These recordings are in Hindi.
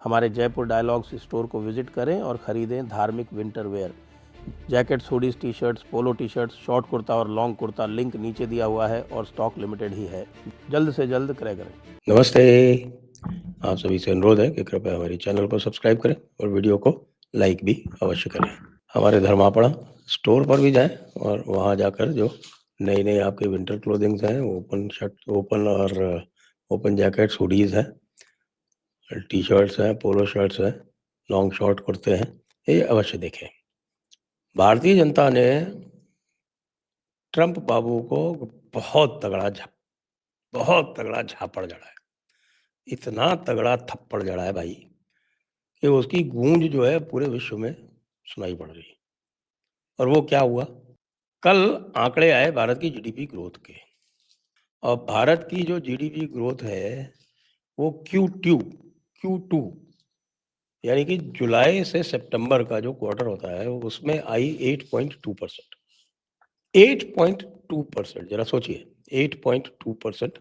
हमारे जयपुर डायलॉग्स स्टोर को विजिट करें और ख़रीदें धार्मिक winter wear. Jackets, hoodies, T shirts, polo T shirts, short kurta और लॉन्ग कुर्ता, लिंक नीचे दिया हुआ है और स्टॉक लिमिटेड ही है। जल्द से जल्द क्रय करें। नमस्ते। आप सभी से अनुरोध है कि कृपया हमारे चैनल को सब्सक्राइब करें और वीडियो को लाइक भी अवश्य करें। हमारे धर्मापड़ा स्टोर पर भी जाएं और वहां जाकर जो नई नई आपके विंटर क्लोथिंग्स हैं, ओपन जैकेट्स, हुडीज़ हैं, टी शर्ट्स हैं, पोलो शर्ट्स हैं, लॉन्ग शॉर्ट कुर्ते हैं, ये अवश्य देखें। भारतीय जनता ने ट्रंप बाबू को बहुत तगड़ा झापड़ जड़ा है। इतना तगड़ा थप्पड़ जड़ा है भाई कि उसकी गूंज जो है पूरे विश्व में सुनाई पड़ रही है। और वो क्या हुआ, कल आंकड़े आए भारत की जीडीपी ग्रोथ के, और भारत की जो जीडीपी ग्रोथ है वो Q2 यानी कि जुलाई से सितंबर का जो क्वार्टर होता है उसमें आई 8.2%। 8.2%, जरा सोचिए, 8.2%।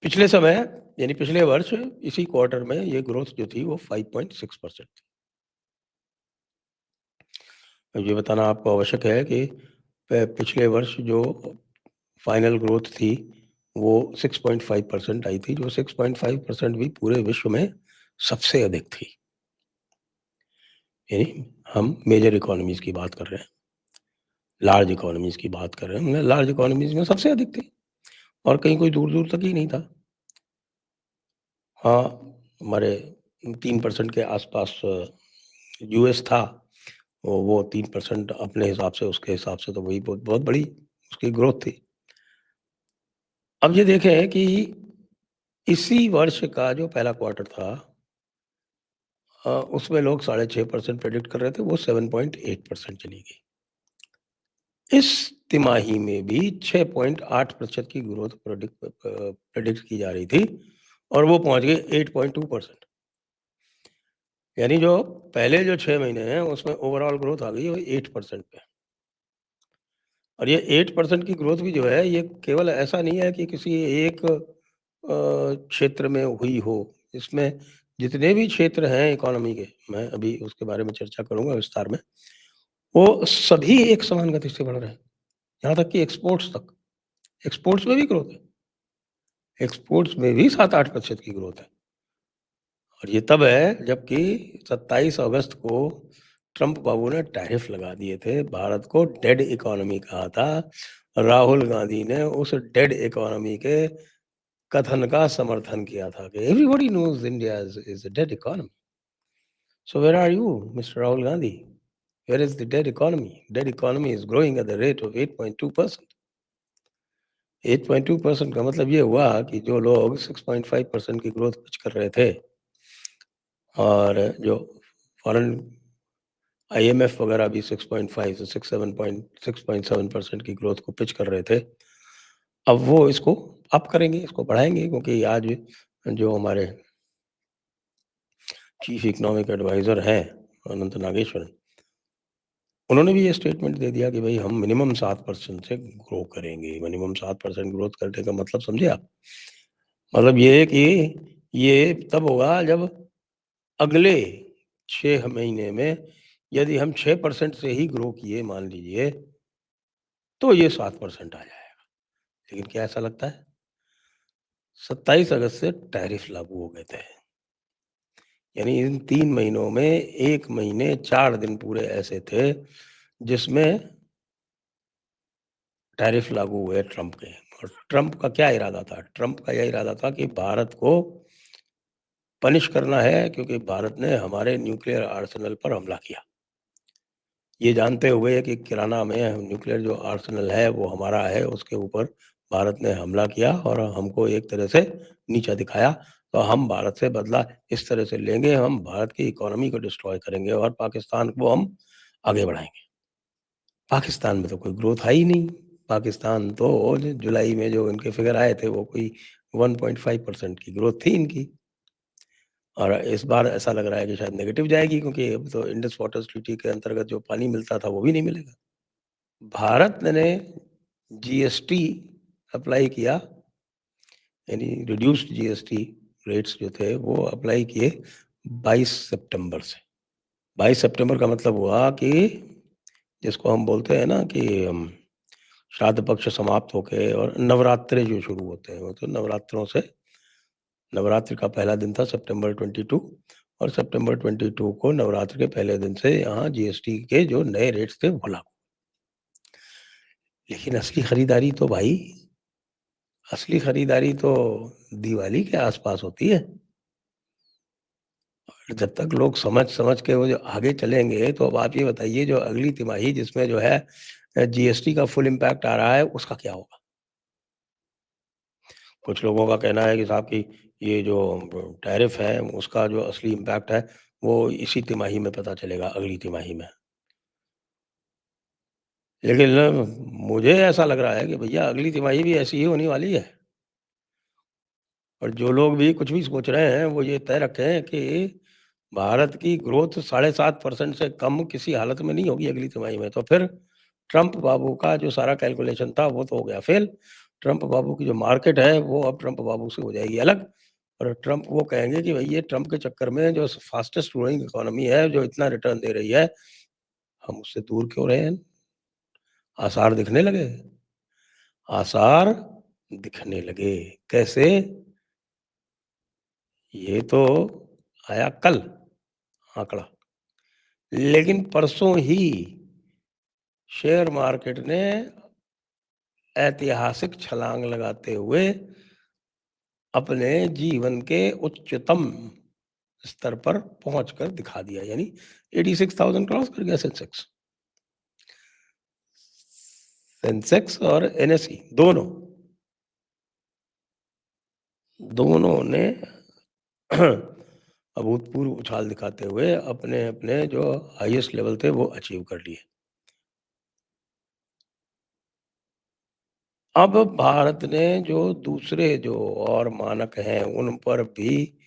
पिछले समय यानी पिछले वर्ष इसी क्वार्टर में ये ग्रोथ जो थी वो 5.6% थी। ये बताना आपको आवश्यक है कि पिछले वर्ष जो फाइनल ग्रोथ थी वो 6.5% आई थी, जो 6.5% भी पूरे विश्व में सबसे अधिक थी। यानी हम मेजर इकोनॉमीज की बात कर रहे हैं, लार्ज इकोनॉमीज की बात कर रहे हैं, लार्ज इकोनॉमीज में सबसे अधिक थी और कहीं कोई दूर दूर तक ही नहीं था। हाँ, हमारे 3% के आसपास यूएस था, वो 3% अपने हिसाब से, उसके हिसाब से तो वही बहुत बड़ी उसकी ग्रोथ थी। अब ये देखें कि इसी वर्ष का जो पहला क्वार्टर था उसमें लोग 6.5% प्रेडिक्ट कर रहे थे, वो 7.8% चली गई। इस तिमाही में भी 6.8% की ग्रोथ प्रेडिक्ट की जा रही थी और वो पहुंच गई 8.2%। यानी जो पहले जो 6 महीने हैं उसमें ओवरऑल ग्रोथ आ गई है 8% पे। और ये 8% की ग्रोथ भी जो है ये केवल ऐसा नहीं है कि किसी एक क्षेत्र में हुई हो। इसमें जितने भी क्षेत्र हैं इकोनॉमी के, मैं अभी उसके बारे में चर्चा करूंगा विस्तार में, वो सभी एक समान गति से बढ़ रहे हैं, यहाँ तक कि एक्सपोर्ट्स तक। एक्सपोर्ट्स में भी ग्रोथ है, एक्सपोर्ट्स में भी 7-8% की ग्रोथ है। और ये तब है जबकि 27 अगस्त को ट्रंप बाबू ने टैरिफ लगा दिए थे, भारत को डेड इकोनॉमी कहा था। राहुल गांधी ने उस डेड इकोनॉमी के कथन का समर्थन किया था कि everybody knows India is a dead economy. So where are you mister Rahul Gandhi? Where is the dead economy? Dead economy is growing at the rate of 8.2%। 8.2% का मतलब ये हुआ कि जो लोग 6.5% की ग्रोथ पिच कर रहे थे और जो फॉरेन IMF वगैरह भी 6.5 से 6.7% की ग्रोथ को पिच कर रहे थे, अब वो इसको अप करेंगे, इसको बढ़ाएंगे, क्योंकि आज जो हमारे चीफ इकोनॉमिक एडवाइजर हैं अनंत नागेश्वरन, उन्होंने भी ये स्टेटमेंट दे दिया कि भाई हम मिनिमम 7% से ग्रो करेंगे। मिनिमम 7% ग्रोथ करने का मतलब समझे आप? मतलब ये है कि ये तब होगा जब अगले 6 महीने में यदि हम 6% से ही ग्रो किए मान लीजिए, तो ये 7% आ जाएगा। लेकिन क्या ऐसा लगता है? 27 अगस्त से टैरिफ लागू हो गए थे, यानी इन 3 महीनों में 1 महीने 4 दिन पूरे ऐसे थे जिसमें टैरिफ लागू हुए ट्रंप के। और ट्रंप का क्या इरादा था? ट्रंप का यह इरादा था कि भारत को पनिश करना है, क्योंकि भारत ने हमारे न्यूक्लियर आर्सेनल पर हमला किया। ये जानते हुए कि किराना में न्यूक्लियर जो आर्सेनल है वो हमारा है, उसके ऊपर भारत ने हमला किया और हमको एक तरह से नीचा दिखाया, तो हम भारत से बदला इस तरह से लेंगे, हम भारत की इकोनॉमी को डिस्ट्रॉय करेंगे और पाकिस्तान को हम आगे बढ़ाएंगे। पाकिस्तान में तो कोई ग्रोथ आई नहीं। पाकिस्तान तो जुलाई में जो इनके फिगर आए थे वो कोई 1.5% की ग्रोथ थी इनकी, और इस बार ऐसा लग रहा है कि शायद नेगेटिव जाएगी, क्योंकि अब तो इंडस वाटर ट्रीटी के अंतर्गत जो पानी मिलता था वो भी नहीं मिलेगा। भारत ने जीएसटी अप्लाई किया, यानी रिड्यूस्ड जीएसटी रेट्स जो थे वो अप्लाई किए 22 सितंबर से। 22 सितंबर का मतलब हुआ कि जिसको हम बोलते हैं ना कि श्राद्ध पक्ष समाप्त होके और नवरात्रे जो शुरू होते हैं, वो तो नवरात्रों से नवरात्रि का पहला दिन था सितंबर 22 और सितंबर 22 को नवरात्र के पहले दिन से यहाँ जीएसटी के जो नए रेट्स थे वो लागू। लेकिन असली खरीदारी तो दिवाली के आसपास होती है। और जब तक लोग समझ के वो जो आगे चलेंगे, तो अब आप ये बताइए जो अगली तिमाही जिसमें जो है जीएसटी का फुल इम्पैक्ट आ रहा है, उसका क्या होगा? कुछ लोगों का कहना है कि साहब कि ये जो टैरिफ है उसका जो असली इम्पैक्ट है वो इसी तिमाही में पता चलेगा, अगली तिमाही में। लेकिन मुझे ऐसा लग रहा है कि भैया अगली तिमाही भी ऐसी ही होने वाली है। और जो लोग भी कुछ भी सोच रहे हैं वो ये तय रखें कि भारत की ग्रोथ 7.5% से कम किसी हालत में नहीं होगी अगली तिमाही में। तो फिर ट्रम्प बाबू का जो सारा कैलकुलेशन था वो तो हो गया फेल। ट्रम्प बाबू की जो मार्केट है वो अब ट्रम्प बाबू से हो जाएगी अलग। और ट्रम्प वो कहेंगे कि भई ये ट्रम्प के चक्कर में जो फास्टेस्ट ग्रोइंग इकोनॉमी है, जो इतना रिटर्न दे रही है, हम उससे दूर क्यों रहे हैं? आसार दिखने लगे। आसार दिखने लगे। कैसे? ये तो आया कल आंकड़ा। लेकिन परसों ही शेयर मार्केट ने ऐतिहासिक छलांग लगाते हुए अपने जीवन के उच्चतम स्तर पर पहुंचकर दिखा दिया। यानी 86,000 क्रॉस कर गया सेंसेक्स। सेंसेक्स और एनएसई दोनों ने अभूतपूर्व उछाल दिखाते हुए अपने-अपने जो हाईएस्ट लेवल थे वो अचीव कर लिए। अब भारत ने जो दूसरे जो और मानक हैं उन पर भी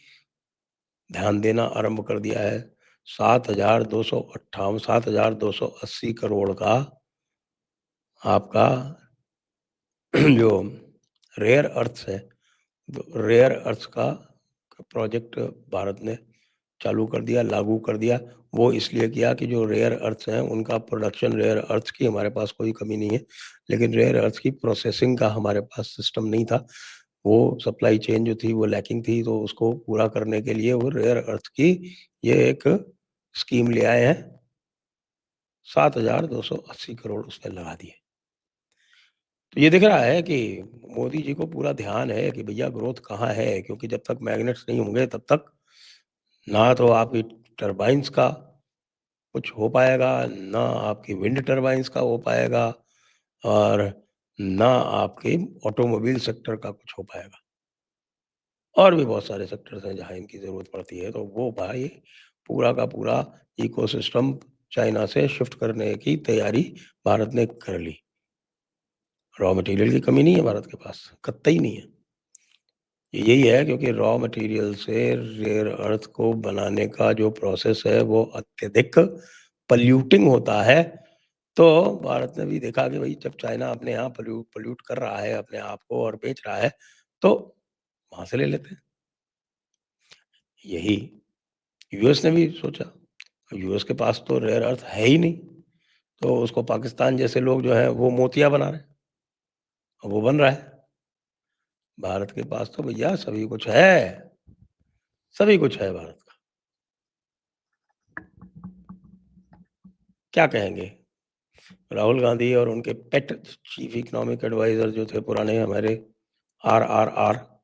ध्यान देना आरंभ कर दिया है। 7,280 करोड़ का आपका जो रेयर अर्थ्स है, तो रेयर अर्थ्स का प्रोजेक्ट भारत ने चालू कर दिया, लागू कर दिया। वो इसलिए किया कि जो रेयर अर्थ्स हैं उनका प्रोडक्शन, रेयर अर्थ्स की हमारे पास कोई कमी नहीं है, लेकिन रेयर अर्थ्स की प्रोसेसिंग का हमारे पास सिस्टम नहीं था। वो सप्लाई चेन जो थी वो लैकिंग थी, तो उसको पूरा करने के लिए वो रेयर अर्थ की ये एक स्कीम ले आए हैं। 7,280 करोड़ उसमें लगा दिए। तो ये दिख रहा है कि मोदी जी को पूरा ध्यान है कि भैया ग्रोथ कहाँ है, क्योंकि जब तक मैग्नेट्स नहीं होंगे तब तक ना तो आपकी टरबाइन्स का कुछ हो पाएगा, ना आपकी विंड टरबाइन्स का हो पाएगा और ना आपके ऑटोमोबाइल सेक्टर का कुछ हो पाएगा। और भी बहुत सारे सेक्टर्स हैं जहाँ इनकी ज़रूरत पड़ती है, तो वो भाई पूरा का पूरा इकोसिस्टम चाइना से शिफ्ट करने की तैयारी भारत ने कर ली। रॉ मटेरियल की कमी नहीं है भारत के पास, कतई नहीं है। यही है क्योंकि रॉ मटेरियल से रेयर अर्थ को बनाने का जो प्रोसेस है वो अत्यधिक पॉल्यूटिंग होता है। तो भारत ने भी देखा कि भई जब चाइना अपने यहाँ पॉल्यूट कर रहा है अपने आप को और बेच रहा है, तो वहाँ से ले लेते हैं। यही यूएस ने भी सोचा। यूएस के पास तो रेयर अर्थ है ही नहीं, तो उसको पाकिस्तान जैसे लोग जो हैं वो मोतिया बना रहे हैं और वो बन रहा है। भारत के पास तो भैया सभी कुछ है, सभी कुछ है भारत का। क्या कहेंगे? राहुल गांधी और उनके पेट चीफ इकोनॉमिक एडवाइजर जो थे पुराने हमारे आरआरआर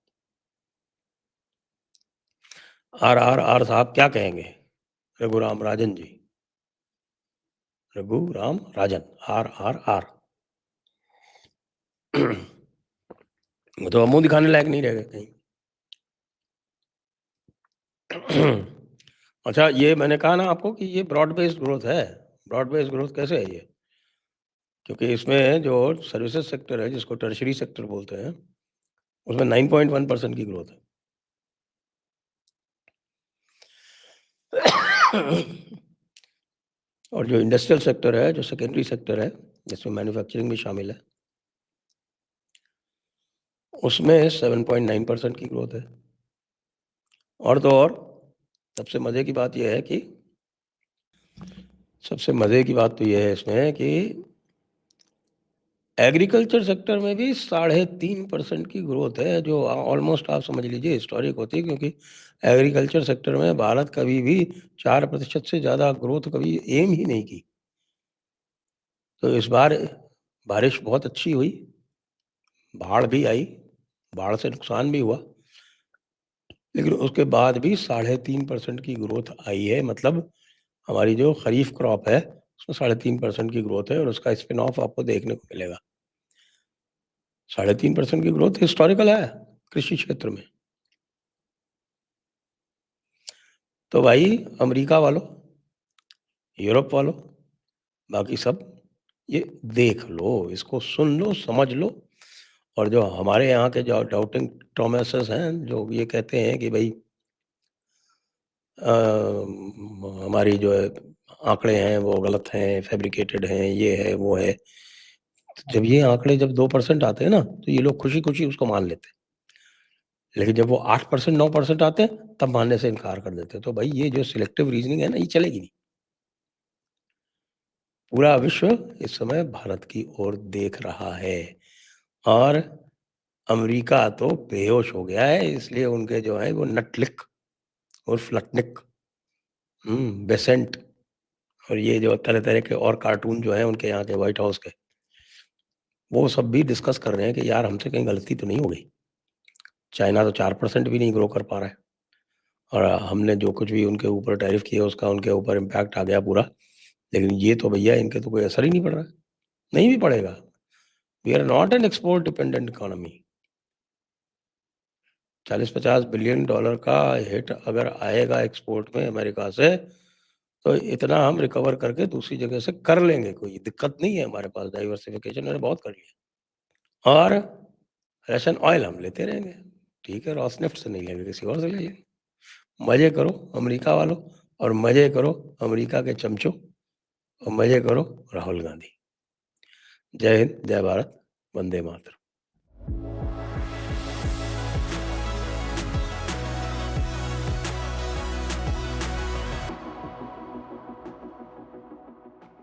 आरआरआर साहब क्या कहेंगे? रघुराम राजन जी, रघुराम राजन आरआरआर वो तो अब मुँह दिखाने लायक नहीं रह गए कहीं। अच्छा, ये मैंने कहा ना आपको कि ये ब्रॉड बेस्ड ग्रोथ है। ब्रॉड बेस्ड ग्रोथ कैसे है ये? क्योंकि इसमें जो सर्विसेज सेक्टर है जिसको टर्शियरी सेक्टर बोलते हैं, उसमें 9.1% की ग्रोथ है। और जो इंडस्ट्रियल सेक्टर है, जो सेकेंडरी सेक्टर है, जिसमें मैन्युफैक्चरिंग भी शामिल है, उसमें 7.9% की ग्रोथ है। और तो और सबसे मजे की बात यह है कि सबसे मजे की बात तो यह है इसमें कि एग्रीकल्चर सेक्टर में भी 3.5% की ग्रोथ है, जो ऑलमोस्ट आप समझ लीजिए हिस्टोरिक होती है, क्योंकि एग्रीकल्चर सेक्टर में भारत कभी भी 4% से ज़्यादा ग्रोथ कभी एम ही नहीं की। तो इस बार बारिश बहुत अच्छी हुई, बाढ़ भी आई, बाढ़ से नुकसान भी हुआ, लेकिन उसके बाद भी 3.5% की ग्रोथ आई है। मतलब हमारी जो खरीफ क्रॉप है उसमें 3.5% की ग्रोथ है, और उसका स्पिन ऑफ आपको देखने को मिलेगा। 3.5% की ग्रोथ हिस्टोरिकल है कृषि क्षेत्र में। तो भाई अमेरिका वालों, यूरोप वालों, बाकी सब ये देख लो, इसको सुन लो, समझ लो। और जो हमारे यहाँ के जो डाउटिंग टॉमसेस हैं, जो ये कहते हैं कि भाई हमारी जो है आंकड़े हैं वो गलत हैं, फैब्रिकेटेड हैं, ये है वो है। तो जब ये आंकड़े जब 2% आते हैं ना, तो ये लोग खुशी-खुशी उसको मान लेते हैं। लेकिन जब वो 8% 9% आते हैं, तब मानने से इनकार कर देते हैं। तो भाई ये जो सिलेक्टिव रीजनिंग है ना, ये चलेगी नहीं। पूरा विश्व इस समय भारत की ओर देख रहा है, और अमेरिका तो बेहोश हो गया है, इसलिए उनके जो है वो नटलिक और फ्लटनिक, बेसेंट, और ये जो तरह-तरह के और कार्टून जो हैं उनके यहाँ के व्हाइट हाउस के, वो सब भी डिस्कस कर रहे हैं कि यार हमसे कहीं गलती तो नहीं हो गई। चाइना तो 4% भी नहीं ग्रो कर पा रहा है, और हमने जो कुछ भी उनके ऊपर टैरिफ किया उसका उनके ऊपर इम्पैक्ट आ गया पूरा। लेकिन ये तो भैया इनके तो कोई असर ही नहीं पड़ रहा है, नहीं भी पड़ेगा। We are not an export dependent economy. 40-50 billion dollar का हिट अगर आएगा एक्सपोर्ट में अमेरिका से, तो इतना हम रिकवर करके दूसरी जगह से कर लेंगे, कोई दिक्कत नहीं है हमारे पास, डाइवर्सिफिकेशन मैंने बहुत कर लिया। और रशियन ऑयल हम लेते रहेंगे, ठीक है, रॉसनेफ्ट से नहीं लेंगे, किसी और से ले लेंगे। मज़े करो अमेरिका वालों, और मज़े करो अमेरिका के चमचों, और मज़े करो राहुल गांधी। जय हिंद, जय भारत, वंदे मातरम।